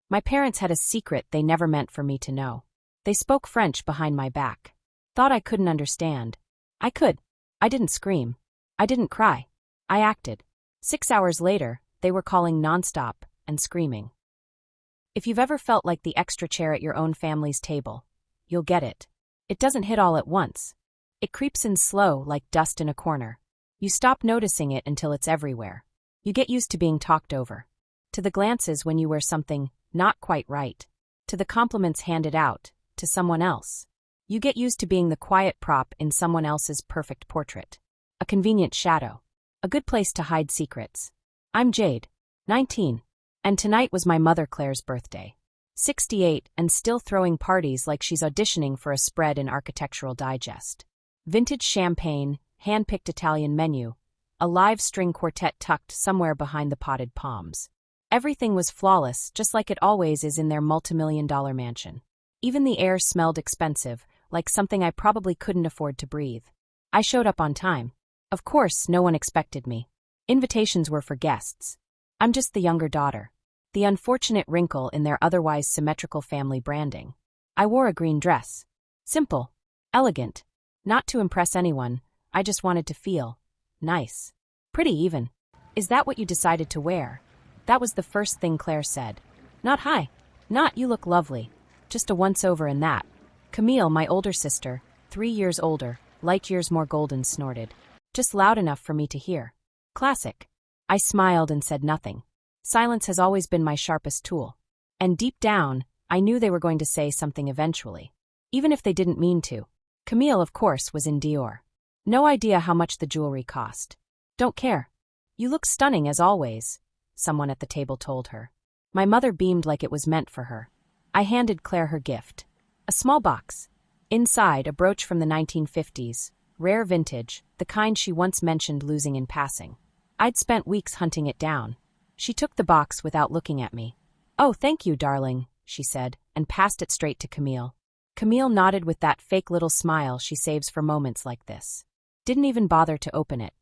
My parents had a secret they never meant for me to know. They spoke French behind my back. Thought I couldn't understand. I could. I didn't scream. I didn't cry. I acted. 6 hours later, they were calling nonstop and screaming. If you've ever felt like the extra chair at your own family's table, you'll get it. It doesn't hit all at once. It creeps in slow like dust in a corner. You stop noticing it until it's everywhere. You get used to being talked over. To the glances when you wear something not quite right. To the compliments handed out to someone else. You get used to being the quiet prop in someone else's perfect portrait. A convenient shadow. A good place to hide secrets. I'm Jade, 19, and tonight was my mother Claire's birthday. 68 and still throwing parties like she's auditioning for a spread in Architectural Digest. Vintage champagne, hand-picked Italian menu, a live string quartet tucked somewhere behind the potted palms. Everything was flawless, just like it always is in their multimillion-dollar mansion. Even the air smelled expensive, like something I probably couldn't afford to breathe. I showed up on time. Of course, no one expected me. Invitations were for guests. I'm just the younger daughter. The unfortunate wrinkle in their otherwise symmetrical family branding. I wore a green dress. Simple. Elegant. Not to impress anyone, I just wanted to feel nice. Pretty even. Is that what you decided to wear? That was the first thing Claire said. Not hi. Not you look lovely. Just a once-over in that. Camille, my older sister, 3 years older, light years more golden, snorted. Just loud enough for me to hear. Classic. I smiled and said nothing. Silence has always been my sharpest tool. And deep down, I knew they were going to say something eventually. Even if they didn't mean to. Camille, of course, was in Dior. No idea how much the jewelry cost. Don't care. You look stunning as always, someone at the table told her. My mother beamed like it was meant for her. I handed Claire her gift. A small box. Inside, a brooch from the 1950s, rare vintage, the kind she once mentioned losing in passing. I'd spent weeks hunting it down. She took the box without looking at me. Oh, thank you, darling, she said, and passed it straight to Camille. Camille nodded with that fake little smile she saves for moments like this. Didn't even bother to open it.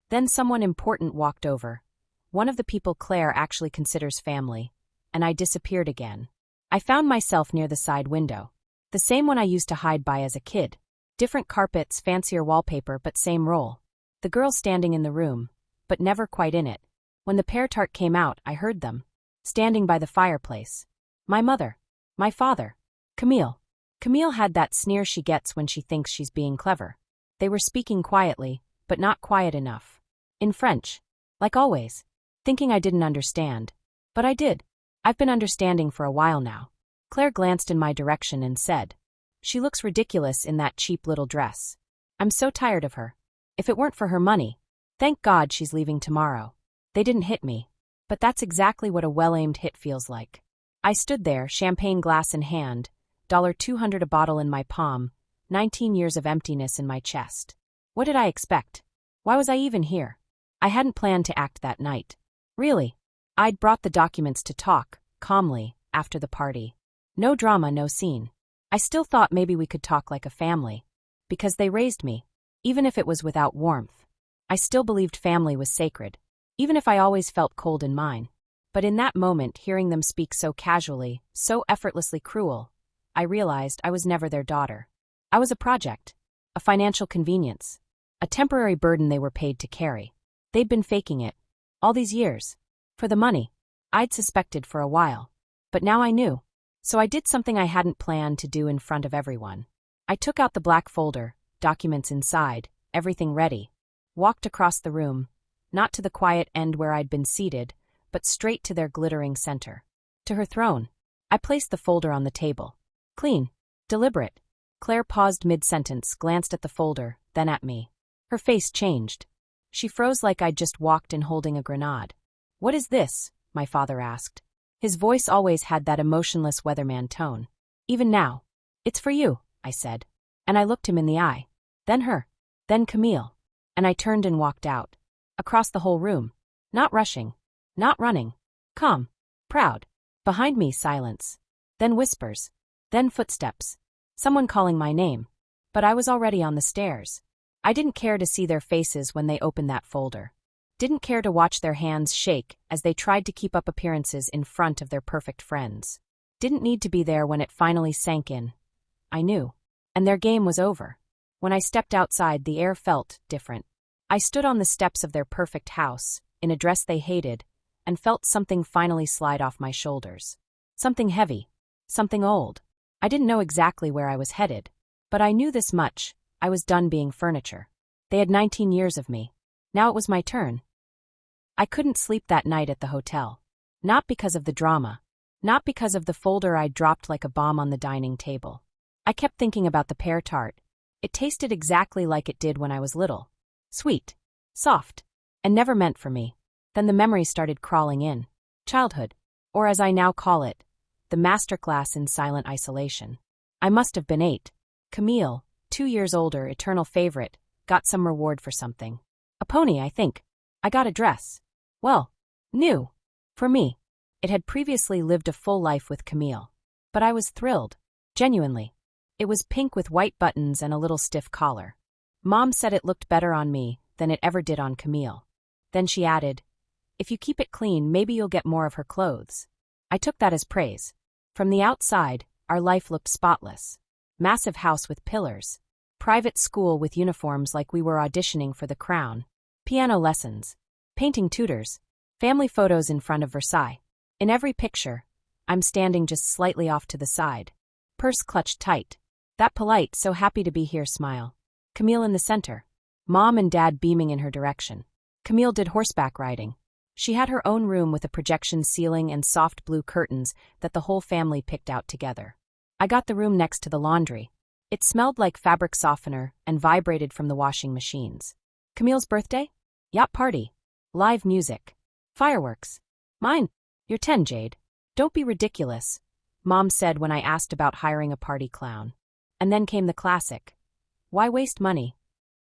Then someone important walked over. One of the people Claire actually considers family. And I disappeared again. I found myself near the side window. The same one I used to hide by as a kid. Different carpets, fancier wallpaper, but same role. The girl standing in the room, but never quite in it. When the pear tart came out, I heard them. Standing by the fireplace. My mother. My father. Camille. Camille had that sneer she gets when she thinks she's being clever. They were speaking quietly, but not quiet enough. In French. Like always. Thinking I didn't understand. But I did. I've been understanding for a while now. Claire glanced in my direction and said, "She looks ridiculous in that cheap little dress. I'm so tired of her. If it weren't for her money. Thank God she's leaving tomorrow." They didn't hit me. But that's exactly what a well-aimed hit feels like. I stood there, champagne glass in hand, $200 a bottle in my palm, 19 years of emptiness in my chest. What did I expect? Why was I even here? I hadn't planned to act that night. Really. I'd brought the documents to talk, calmly, after the party. No drama, no scene. I still thought maybe we could talk like a family. Because they raised me. Even if it was without warmth. I still believed family was sacred. Even if I always felt cold in mine. But in that moment, hearing them speak so casually, so effortlessly cruel, I realized I was never their daughter. I was a project. A financial convenience. A temporary burden they were paid to carry. They'd been faking it. All these years. For the money. I'd suspected for a while. But now I knew. So I did something I hadn't planned to do in front of everyone. I took out the black folder, documents inside, everything ready. Walked across the room. Not to the quiet end where I'd been seated, but straight to their glittering center. To her throne. I placed the folder on the table. Clean. Deliberate. Claire paused mid-sentence, glanced at the folder, then at me. Her face changed. She froze like I'd just walked in holding a grenade. "What is this?" my father asked. His voice always had that emotionless weatherman tone. Even now. "It's for you," I said. And I looked him in the eye. Then her. Then Camille. And I turned and walked out. Across the whole room. Not rushing. Not running. Calm. Proud. Behind me, silence. Then whispers. Then footsteps. Someone calling my name. But I was already on the stairs. I didn't care to see their faces when they opened that folder. Didn't care to watch their hands shake as they tried to keep up appearances in front of their perfect friends. Didn't need to be there when it finally sank in. I knew. And their game was over. When I stepped outside, the air felt different. I stood on the steps of their perfect house, in a dress they hated, and felt something finally slide off my shoulders. Something heavy. Something old. I didn't know exactly where I was headed, but I knew this much: I was done being furniture. They had 19 years of me. Now it was my turn. I couldn't sleep that night at the hotel. Not because of the drama. Not because of the folder I'd dropped like a bomb on the dining table. I kept thinking about the pear tart. It tasted exactly like it did when I was little. Sweet. Soft. And never meant for me. Then the memories started crawling in. Childhood. Or as I now call it, the masterclass in silent isolation. I must have been 8. Camille, 2 years older, eternal favorite, got some reward for something. A pony, I think. I got a dress. Well, new. For me. It had previously lived a full life with Camille. But I was thrilled. Genuinely. It was pink with white buttons and a little stiff collar. Mom said it looked better on me than it ever did on Camille. Then she added, "If you keep it clean, maybe you'll get more of her clothes." I took that as praise. From the outside, our life looked spotless. Massive house with pillars. Private school with uniforms like we were auditioning for the crown. Piano lessons. Painting tutors. Family photos in front of Versailles. In every picture, I'm standing just slightly off to the side. Purse clutched tight. That polite, so happy to be here smile. Camille in the center. Mom and Dad beaming in her direction. Camille did horseback riding. She had her own room with a projection ceiling and soft blue curtains that the whole family picked out together. I got the room next to the laundry. It smelled like fabric softener and vibrated from the washing machines. Camille's birthday? Yacht party. Live music. Fireworks. Mine. You're 10, Jade. Don't be ridiculous, Mom said when I asked about hiring a party clown. And then came the classic. Why waste money?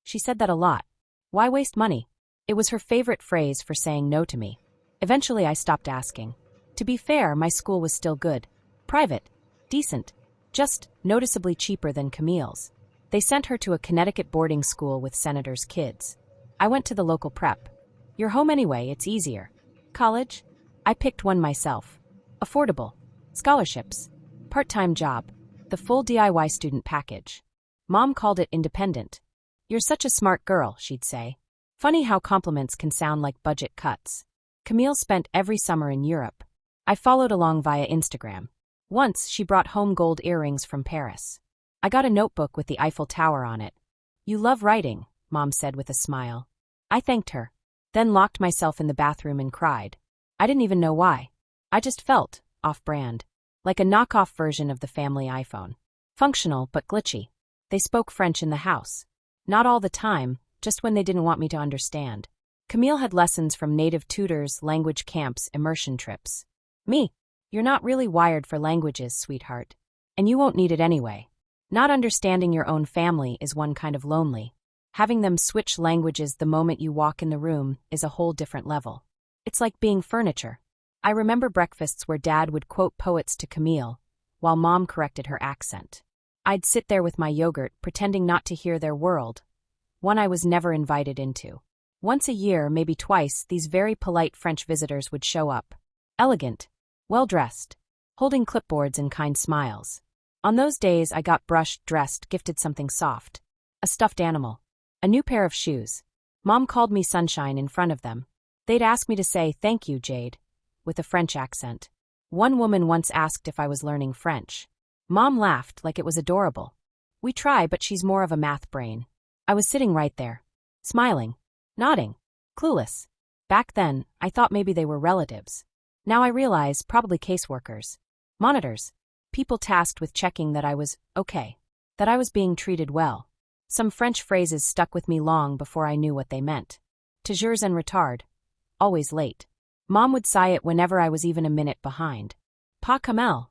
She said that a lot. Why waste money? It was her favorite phrase for saying no to me. Eventually I stopped asking. To be fair, my school was still good. Private. Decent. Just noticeably cheaper than Camille's. They sent her to a Connecticut boarding school with senators' kids. I went to the local prep. You're home anyway, it's easier. College? I picked one myself. Affordable. Scholarships. Part-time job. The full DIY student package. Mom called it independent. You're such a smart girl, she'd say. Funny how compliments can sound like budget cuts. Camille spent every summer in Europe. I followed along via Instagram. Once, she brought home gold earrings from Paris. I got a notebook with the Eiffel Tower on it. You love writing, Mom said with a smile. I thanked her. Then locked myself in the bathroom and cried. I didn't even know why. I just felt off-brand. Like a knockoff version of the family iPhone. Functional but glitchy. They spoke French in the house. Not all the time, just when they didn't want me to understand. Camille had lessons from native tutors, language camps, immersion trips. Me. You're not really wired for languages, sweetheart. And you won't need it anyway. Not understanding your own family is one kind of lonely. Having them switch languages the moment you walk in the room is a whole different level. It's like being furniture. I remember breakfasts where Dad would quote poets to Camille, while Mom corrected her accent. I'd sit there with my yogurt, pretending not to hear their world, one I was never invited into. Once a year, maybe twice, these very polite French visitors would show up. Elegant. Well-dressed. Holding clipboards and kind smiles. On those days, I got brushed, dressed, gifted something soft. A stuffed animal. A new pair of shoes. Mom called me sunshine in front of them. They'd ask me to say, "Thank you, Jade," with a French accent. One woman once asked if I was learning French. Mom laughed like it was adorable. We try, but she's more of a math brain. I was sitting right there. Smiling. Nodding. Clueless. Back then, I thought maybe they were relatives. Now I realize, probably caseworkers. Monitors. People tasked with checking that I was okay. That I was being treated well. Some French phrases stuck with me long before I knew what they meant. Toujours en retard. Always late. Mom would sigh it whenever I was even a minute behind. Pas comme elle.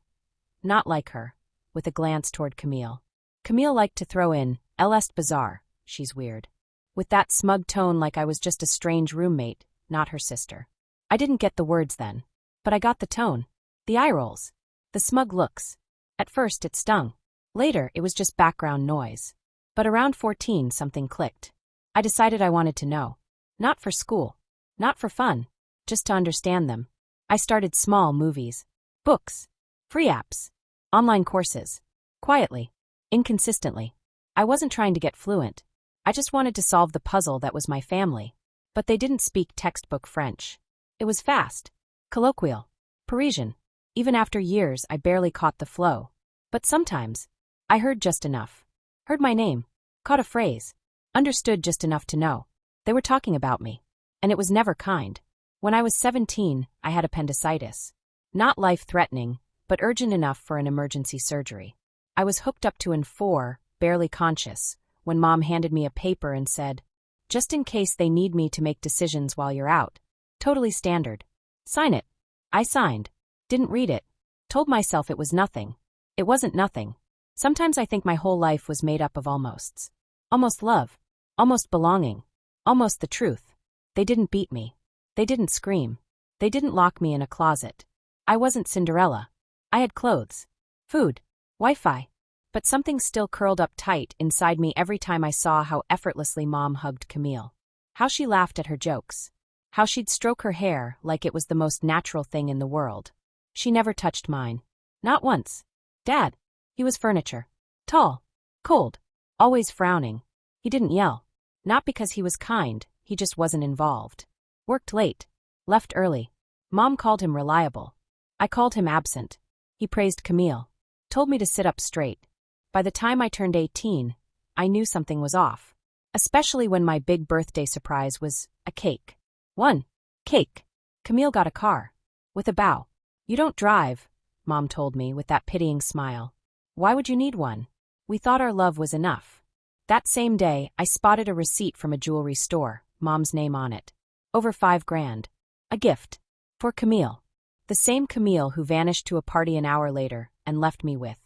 Not like her. With a glance toward Camille. Camille liked to throw in, "Elle est bizarre, she's weird." With that smug tone like I was just a strange roommate, not her sister. I didn't get the words then. But I got the tone. The eye rolls. The smug looks. At first it stung. Later it was just background noise. But around 14 something clicked. I decided I wanted to know. Not for school. Not for fun, just to understand them. I started small: movies, books, free apps, online courses. Quietly, inconsistently. I wasn't trying to get fluent. I just wanted to solve the puzzle that was my family. But they didn't speak textbook French. It was fast, colloquial, Parisian. Even after years, I barely caught the flow. But sometimes, I heard just enough. Heard my name, caught a phrase, understood just enough to know. They were talking about me. And it was never kind. When I was 17, I had appendicitis. Not life-threatening, but urgent enough for an emergency surgery. I was hooked up to N4, barely conscious, when Mom handed me a paper and said, "Just in case they need me to make decisions while you're out." Totally standard. Sign it. I signed. Didn't read it. Told myself it was nothing. It wasn't nothing. Sometimes I think my whole life was made up of almosts. Almost love. Almost belonging. Almost the truth. They didn't beat me. They didn't scream. They didn't lock me in a closet. I wasn't Cinderella. I had clothes, food, Wi-Fi. But something still curled up tight inside me every time I saw how effortlessly Mom hugged Camille. How she laughed at her jokes. How she'd stroke her hair like it was the most natural thing in the world. She never touched mine. Not once. Dad. He was furniture. Tall. Cold. Always frowning. He didn't yell. Not because he was kind, he just wasn't involved. Worked late. Left early. Mom called him reliable. I called him absent. He praised Camille. Told me to sit up straight. By the time I turned 18, I knew something was off. Especially when my big birthday surprise was a cake. One. Cake. Camille got a car. With a bow. "You don't drive," Mom told me with that pitying smile. "Why would you need one?" We thought our love was enough. That same day, I spotted a receipt from a jewelry store, Mom's name on it. Over $5,000. A gift. For Camille. The same Camille who vanished to a party an hour later and left me with,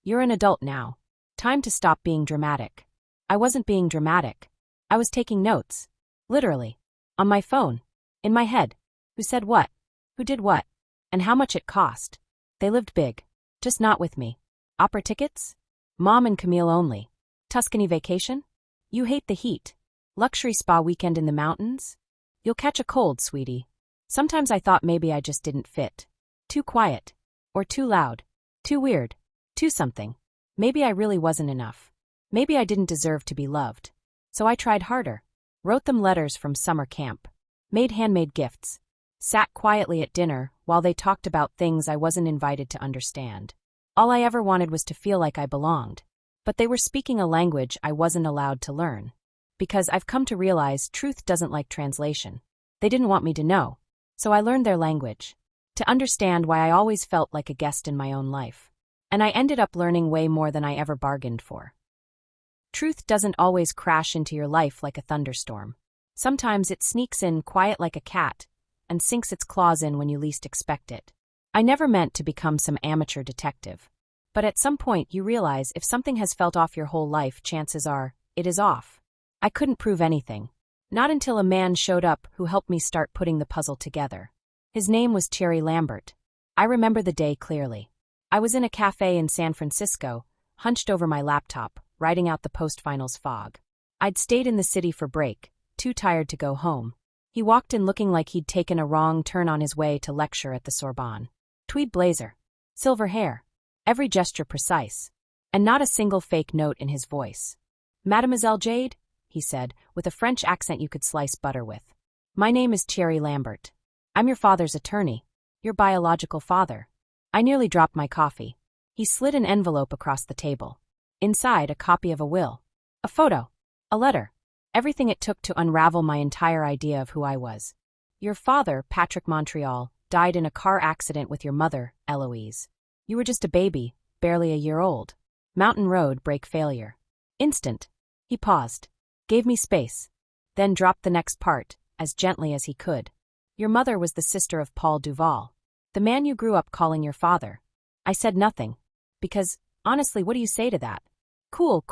"You're an adult now. Time to stop being dramatic." I wasn't being dramatic. I was taking notes. Literally. On my phone. In my head. Who said what? Who did what? And how much it cost. They lived big. Just not with me. Opera tickets? Mom and Camille only. Tuscany vacation? You hate the heat. Luxury spa weekend in the mountains? You'll catch a cold, sweetie. Sometimes I thought maybe I just didn't fit. Too quiet. Or too loud. Too weird. Too something. Maybe I really wasn't enough. Maybe I didn't deserve to be loved. So I tried harder. Wrote them letters from summer camp. Made handmade gifts. Sat quietly at dinner while they talked about things I wasn't invited to understand. All I ever wanted was to feel like I belonged. But they were speaking a language I wasn't allowed to learn. Because I've come to realize truth doesn't like translation. They didn't want me to know. So I learned their language. To understand why I always felt like a guest in my own life. And I ended up learning way more than I ever bargained for. Truth doesn't always crash into your life like a thunderstorm. Sometimes it sneaks in quiet like a cat and sinks its claws in when you least expect it. I never meant to become some amateur detective. But at some point you realize if something has felt off your whole life, chances are, it is off. I couldn't prove anything. Not until a man showed up who helped me start putting the puzzle together. His name was Thierry Lambert. I remember the day clearly. I was in a cafe in San Francisco, hunched over my laptop, writing out the post-finals fog. I'd stayed in the city for break, too tired to go home. He walked in looking like he'd taken a wrong turn on his way to lecture at the Sorbonne. Tweed blazer. Silver hair. Every gesture precise. And not a single fake note in his voice. "Mademoiselle Jade," he said, with a French accent you could slice butter with. "My name is Thierry Lambert. I'm your father's attorney. Your biological father." I nearly dropped my coffee. He slid an envelope across the table. Inside, a copy of a will. A photo. A letter. Everything it took to unravel my entire idea of who I was. "Your father, Patrick Montreal, died in a car accident with your mother, Eloise. You were just a baby, barely a year old. Mountain road, brake failure. Instant." He paused. Gave me space. Then dropped the next part, as gently as he could. "Your mother was the sister of Paul Duval. The man you grew up calling your father." I said nothing. Because, honestly, what do you say to that? Cool.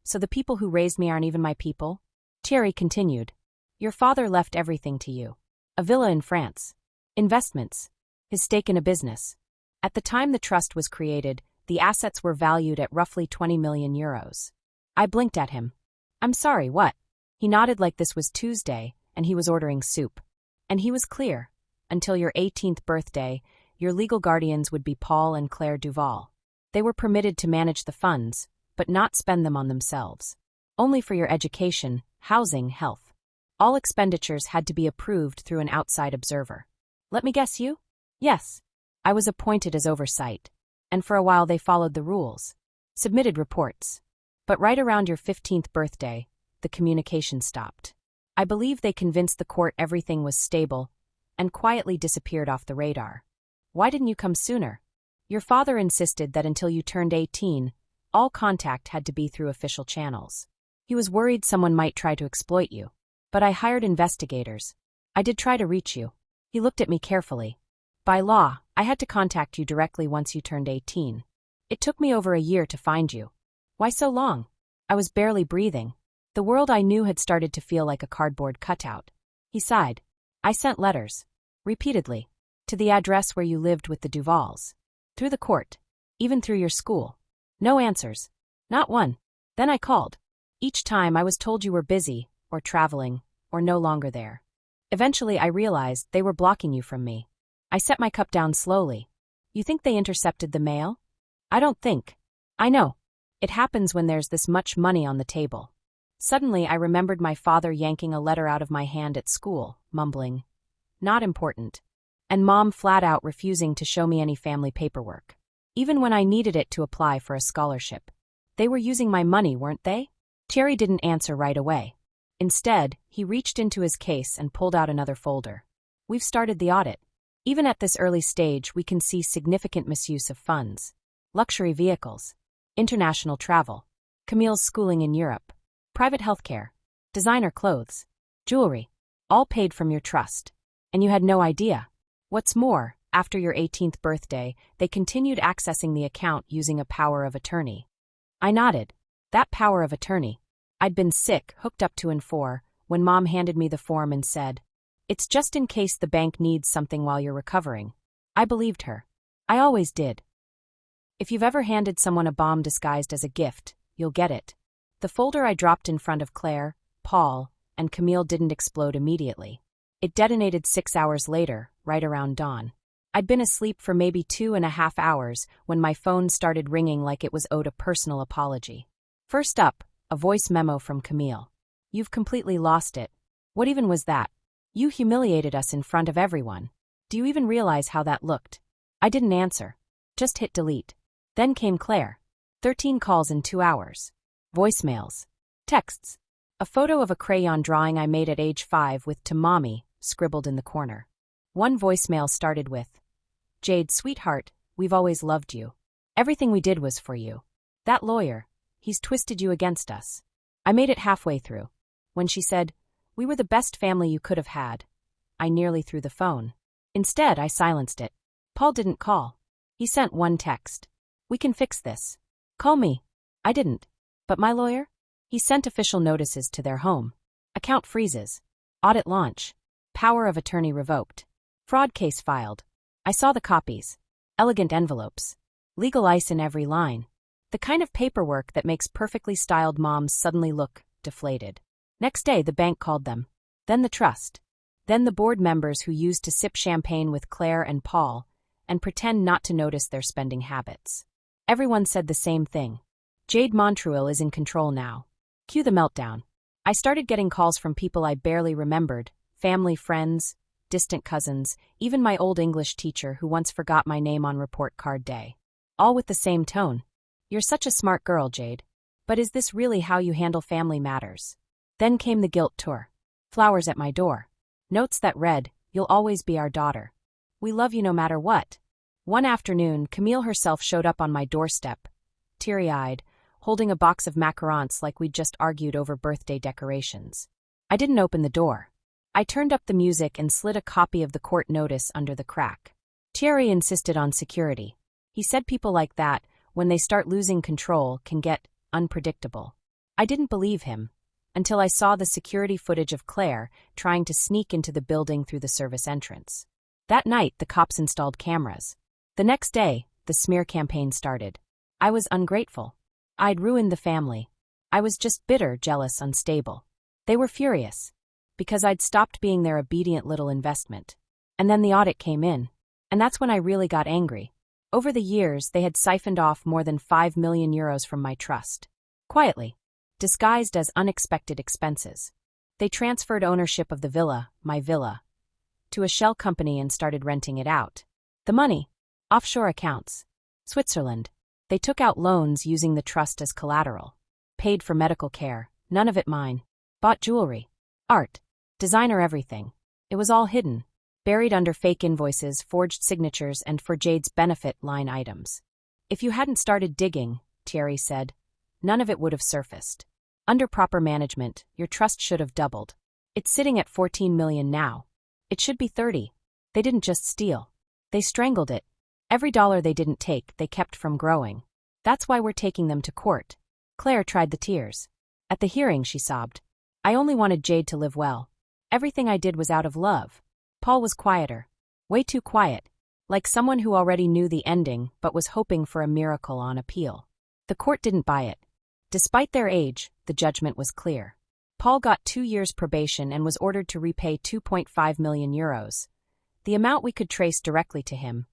So the people who raised me aren't even my people? Thierry continued. "Your father left everything to you. A villa in France. Investments. His stake in a business. At the time the trust was created, the assets were valued at roughly 20 million euros. I blinked at him. "I'm sorry, what?" He nodded like this was Tuesday, and he was ordering soup. And he was clear. Until your 18th birthday, your legal guardians would be Paul and Claire Duval. They were permitted to manage the funds, but not spend them on themselves. Only for your education, housing, health. All expenditures had to be approved through an outside observer. Let me guess you? Yes. I was appointed as oversight. And for a while they followed the rules. Submitted reports. But right around your 15th birthday, the communication stopped. I believe they convinced the court everything was stable, and quietly disappeared off the radar. Why didn't you come sooner? Your father insisted that until you turned 18, all contact had to be through official channels. He was worried someone might try to exploit you. But I hired investigators. I did try to reach you. He looked at me carefully. By law, I had to contact you directly once you turned 18. It took me over a year to find you. Why so long? I was barely breathing. The world I knew had started to feel like a cardboard cutout. He sighed. I sent letters. Repeatedly. To the address where you lived with the Duvals. Through the court. Even through your school. No answers. Not one. Then I called. Each time I was told you were busy, or traveling, or no longer there. Eventually I realized they were blocking you from me. I set my cup down slowly. You think they intercepted the mail? I don't think. I know. It happens when there's this much money on the table. Suddenly I remembered my father yanking a letter out of my hand at school, mumbling, "Not important." And Mom flat out refusing to show me any family paperwork. Even when I needed it to apply for a scholarship. They were using my money, weren't they? Thierry didn't answer right away. Instead, he reached into his case and pulled out another folder. We've started the audit. Even at this early stage, we can see significant misuse of funds. Luxury vehicles. International travel. Camille's schooling in Europe. Private healthcare. Designer clothes. Jewelry. All paid from your trust. And you had no idea. What's more, after your 18th birthday, they continued accessing the account using a power of attorney. I nodded. That power of attorney. I'd been sick, hooked up to Infor, when Mom handed me the form and said, "It's just in case the bank needs something while you're recovering." I believed her. I always did. If you've ever handed someone a bomb disguised as a gift, you'll get it. The folder I dropped in front of Claire, Paul, and Camille didn't explode immediately. It detonated 6 hours later, right around dawn. I'd been asleep for maybe 2.5 hours when my phone started ringing like it was owed a personal apology. First up, a voice memo from Camille. "You've completely lost it. What even was that? You humiliated us in front of everyone. Do you even realize how that looked?" I didn't answer. Just hit delete. Then came Claire. 13 calls in 2 hours. Voicemails. Texts. A photo of a crayon drawing I made at age 5 with "To Mommy" scribbled in the corner. One voicemail started with, "Jade, sweetheart, we've always loved you. Everything we did was for you. That lawyer, he's twisted you against us." I made it halfway through. When she said, "We were the best family you could have had," I nearly threw the phone. Instead, I silenced it. Paul didn't call. He sent one text. "We can fix this. Call me." I didn't. But my lawyer? He sent official notices to their home. Account freezes. Audit launch. Power of attorney revoked. Fraud case filed. I saw the copies. Elegant envelopes. Legal ice in every line. The kind of paperwork that makes perfectly styled moms suddenly look deflated. Next day, the bank called them. Then the trust. Then the board members who used to sip champagne with Claire and Paul and pretend not to notice their spending habits. Everyone said the same thing. Jade Montreuil is in control now. Cue the meltdown. I started getting calls from people I barely remembered, family, friends, distant cousins, even my old English teacher who once forgot my name on report card day. All with the same tone. "You're such a smart girl, Jade. But is this really how you handle family matters?" Then came the guilt tour. Flowers at my door. Notes that read, "You'll always be our daughter. We love you no matter what." One afternoon, Camille herself showed up on my doorstep, teary-eyed, holding a box of macarons like we'd just argued over birthday decorations. I didn't open the door. I turned up the music and slid a copy of the court notice under the crack. Thierry insisted on security. He said people like that, when they start losing control, can get unpredictable. I didn't believe him, until I saw the security footage of Claire trying to sneak into the building through the service entrance. That night, the cops installed cameras. The next day, the smear campaign started. I was ungrateful. I'd ruined the family. I was just bitter, jealous, unstable. They were furious. because I'd stopped being their obedient little investment. And then the audit came in. And that's when I really got angry. Over the years, they had siphoned off more than €5 million from my trust. Quietly. Disguised as unexpected expenses. They transferred ownership of the villa, my villa, to a shell company and started renting it out. The money? Offshore accounts. Switzerland. They took out loans using the trust as collateral. Paid for medical care, none of it mine. Bought jewelry. Art. Designer everything. It was all hidden. Buried under fake invoices, forged signatures, and for Jade's benefit line items. If you hadn't started digging, Thierry said, none of it would have surfaced. Under proper management, your trust should have doubled. It's sitting at 14 million now. It should be 30. They didn't just steal. They strangled it. Every dollar they didn't take, they kept from growing. That's why we're taking them to court. Claire tried the tears. At the hearing, she sobbed. I only wanted Jade to live well. Everything I did was out of love. Paul was quieter. Way too quiet. Like someone who already knew the ending but was hoping for a miracle on appeal. The court didn't buy it. Despite their age, the judgment was clear. Paul got 2 years probation and was ordered to repay €2.5 million. The amount we could trace directly to him.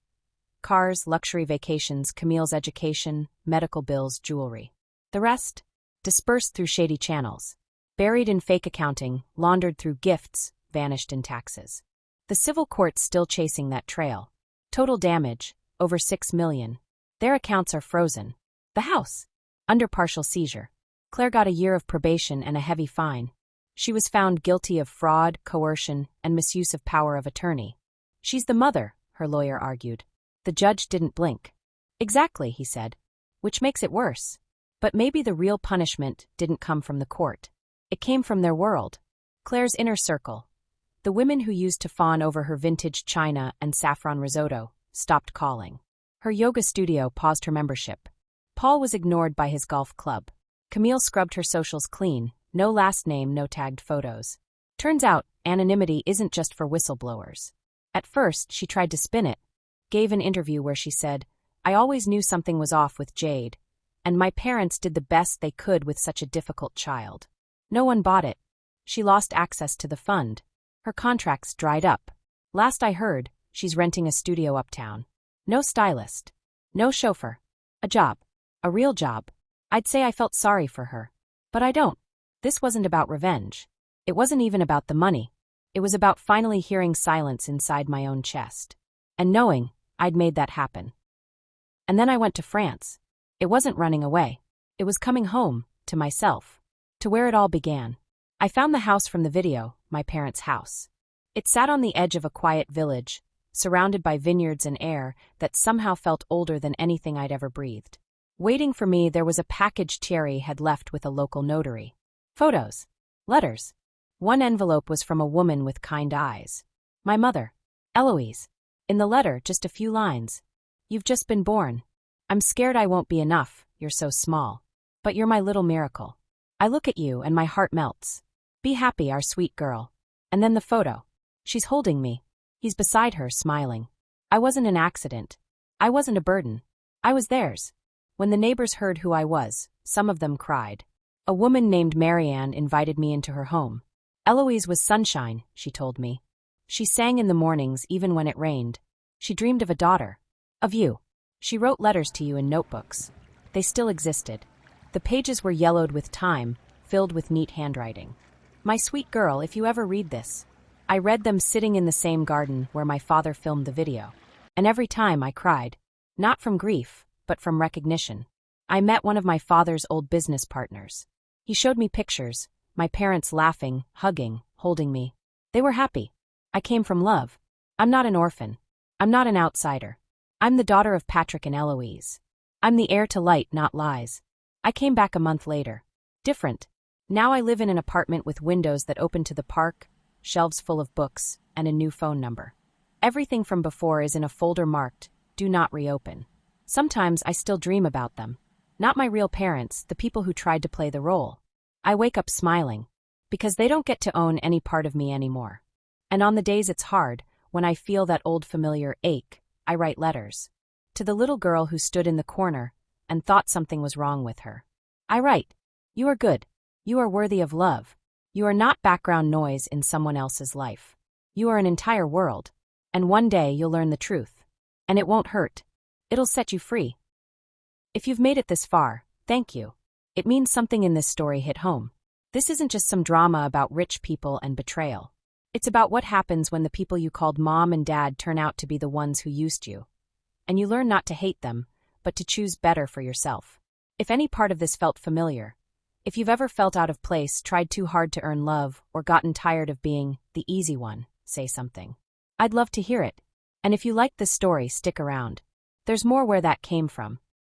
Cars, luxury vacations, Camille's education, medical bills, jewelry. The rest? Dispersed through shady channels. Buried in fake accounting, laundered through gifts, vanished in taxes. The civil court's still chasing that trail. Total damage, over 6 million. Their accounts are frozen. The house? Under partial seizure. Claire got a year of probation and a heavy fine. She was found guilty of fraud, coercion, and misuse of power of attorney. She's the mother, her lawyer argued. The judge didn't blink. Exactly, he said. Which makes it worse. But maybe the real punishment didn't come from the court. It came from their world. Claire's inner circle. The women who used to fawn over her vintage china and saffron risotto stopped calling. Her yoga studio paused her membership. Paul was ignored by his golf club. Camille scrubbed her socials clean, no last name, no tagged photos. Turns out, anonymity isn't just for whistleblowers. At first, she tried to spin it. Gave an interview where she said, I always knew something was off with Jade, and my parents did the best they could with such a difficult child. No one bought it. She lost access to the fund. Her contracts dried up. Last I heard, she's renting a studio uptown. No stylist. No chauffeur. A job. A real job. I'd say I felt sorry for her. But I don't. This wasn't about revenge. It wasn't even about the money. It was about finally hearing silence inside my own chest. And knowing I'd made that happen. And then I went to France. It wasn't running away. It was coming home, to myself. To where it all began. I found the house from the video, my parents' house. It sat on the edge of a quiet village, surrounded by vineyards and air that somehow felt older than anything I'd ever breathed. Waiting for me, there was a package Thierry had left with a local notary. Photos. Letters. One envelope was from a woman with kind eyes. My mother. Eloise. In the letter, just a few lines. You've just been born. I'm scared I won't be enough, you're so small. But you're my little miracle. I look at you and my heart melts. Be happy, our sweet girl. And then the photo. She's holding me. He's beside her, smiling. I wasn't an accident. I wasn't a burden. I was theirs. When the neighbors heard who I was, some of them cried. A woman named Marianne invited me into her home. Eloise was sunshine, she told me. She sang in the mornings even when it rained. She dreamed of a daughter. Of you. She wrote letters to you in notebooks. They still existed. The pages were yellowed with time, filled with neat handwriting. My sweet girl, if you ever read this. I read them sitting in the same garden where my father filmed the video. And every time I cried. Not from grief, but from recognition. I met one of my father's old business partners. He showed me pictures, my parents laughing, hugging, holding me. They were happy. I came from love. I'm not an orphan. I'm not an outsider. I'm the daughter of Patrick and Eloise. I'm the heir to light, not lies. I came back a month later. Different. Now I live in an apartment with windows that open to the park, shelves full of books, and a new phone number. Everything from before is in a folder marked, "Do not reopen." Sometimes I still dream about them. Not my real parents, the people who tried to play the role. I wake up smiling. Because they don't get to own any part of me anymore. And on the days it's hard, when I feel that old familiar ache, I write letters. To the little girl who stood in the corner and thought something was wrong with her. I write, "You are good. You are worthy of love. You are not background noise in someone else's life. You are an entire world. And one day you'll learn the truth. And it won't hurt. It'll set you free. If you've made it this far, thank you. It means something in this story hit home. This isn't just some drama about rich people and betrayal. It's about what happens when the people you called mom and dad turn out to be the ones who used you. And you learn not to hate them, but to choose better for yourself. If any part of this felt familiar, if you've ever felt out of place, tried too hard to earn love, or gotten tired of being the easy one, say something. I'd love to hear it. And if you liked this story, stick around. There's more where that came from.